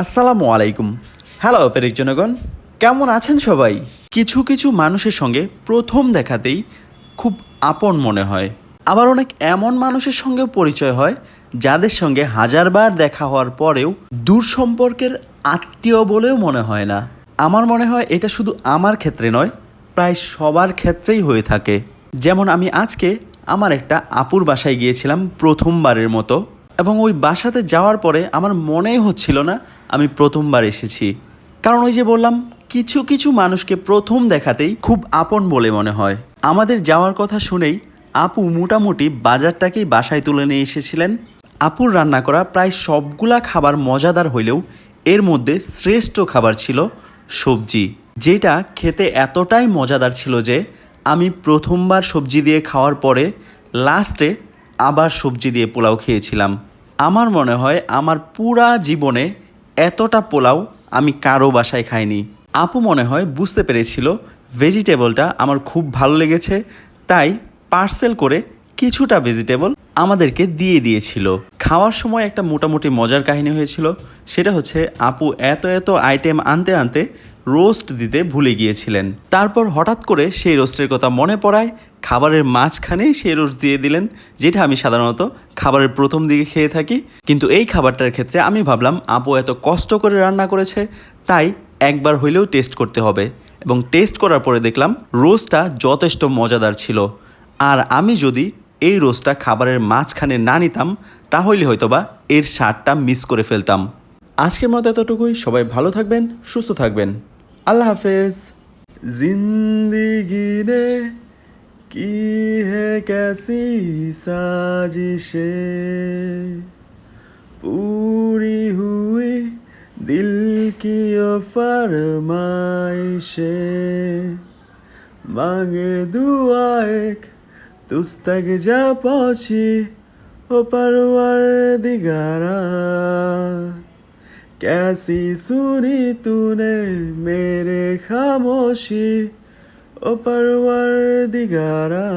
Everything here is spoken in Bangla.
আসসালামু আলাইকুম। হ্যালো পেরেক জনগণ, কেমন আছেন সবাই? কিছু কিছু মানুষের সঙ্গে প্রথম দেখাতেই খুব আপন মনে হয়, আবার অনেক এমন মানুষের সঙ্গেও পরিচয় হয় যাদের সঙ্গে হাজারবার দেখা হওয়ার পরেও দূর সম্পর্কের আত্মীয় বলেও মনে হয় না। আমার মনে হয় এটা শুধু আমার ক্ষেত্রে নয়, প্রায় সবার ক্ষেত্রেই হয়ে থাকে। যেমন আমি আজকে আমার একটা আপুর বাসায় গিয়েছিলাম প্রথমবারের মতো, এবং ওই বাসাতে যাওয়ার পরে আমার মনেই হচ্ছিল না আমি প্রথমবার এসেছি। কারণ ওই যে বললাম, কিছু কিছু মানুষকে প্রথম দেখাতেই খুব আপন বলে মনে হয়। আমাদের যাওয়ার কথা শুনেই আপু মোটামুটি বাজারটাকেই বাসায় তুলে নিয়ে এসেছিলেন। আপুর রান্না করা প্রায় সবগুলা খাবার মজাদার হইলেও এর মধ্যে শ্রেষ্ঠ খাবার ছিল সবজি, যেটা খেতে এতটাই মজাদার ছিল যে আমি প্রথমবার সবজি দিয়ে খাওয়ার পরে লাস্টে আবার সবজি দিয়ে পোলাও খেয়েছিলাম। আমার মনে হয় আমার পুরা জীবনে এতটা পোলাও আমি কারো বাসায় খাইনি। আপু মনে হয় বুঝতে পেরেছিল ভেজিটেবলটা আমার খুব ভালো লেগেছে, তাই পার্সেল করে কিছুটা ভেজিটেবল আমাদেরকে দিয়ে দিয়েছিল। খাওয়ার সময় একটা মোটামুটি মজার কাহিনী হয়েছিল, সেটা হচ্ছে আপু এত এত আইটেম আনতে আনতে রোস্ট দিতে ভুলে গিয়েছিলেন। তারপর হঠাৎ করে সেই রোস্টের কথা মনে পড়ায় খাবারের মাঝখানেই সেই রোস্ট দিয়ে দিলেন, যেটা আমি সাধারণত খাবারের প্রথম দিকে খেয়ে থাকি। কিন্তু এই খাবারটার ক্ষেত্রে আমি ভাবলাম আপু এত কষ্ট করে রান্না করেছে, তাই একবার হইলেও টেস্ট করতে হবে, এবং টেস্ট করার পরে দেখলাম রোস্টটা যথেষ্ট মজাদার ছিল। আর আমি যদি এই রোস্টটা খাবারের মাঝখানে না নিতাম, তাহলে হয়তোবা এর স্বাদটা মিস করে ফেলতাম। আজকের মতো এতটুকুই। সবাই ভালো থাকবেন, সুস্থ থাকবেন। আল্লাহ হাফেজ। জিন্দিগি নে কি হে कैसी साजिशें पूरी हुई दिल की ओ फरमाइशें मांगे दुआ एक तुझ तक जा पहुंची ओ परवरदिगारा कैसी सुनी तूने मेरे खामोशी ओ परवरदिगारा।